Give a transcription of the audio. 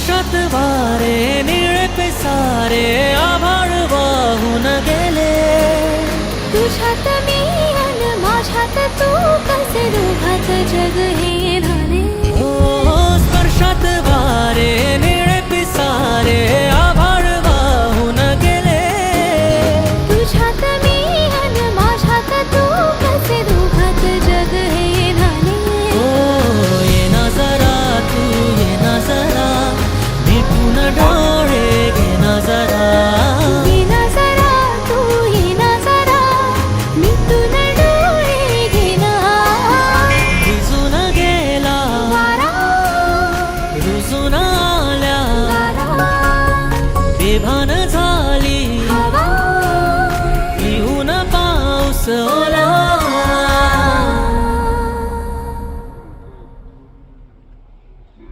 स्पर्शात वारे निळे पिसारे आभाळ वाहून गेले. तुझ्यात मी अन माझ्यात तू कसे दोघात जग हे झाले. ओ स्पर्शात वारे निळे पिसारे आभाळ वाहून गेले. तुझ्यात मी अन माझ्यात तू कसे दोघात जग हे झाले. ओ ये ना जरा तू ये ना जरा मिटून डोळे घे ना जरा. ये ना जरा तू ये ना जरा मिटून डोळे घे ना. भिजून गेला वारा रुजून आल्या गारा बेभान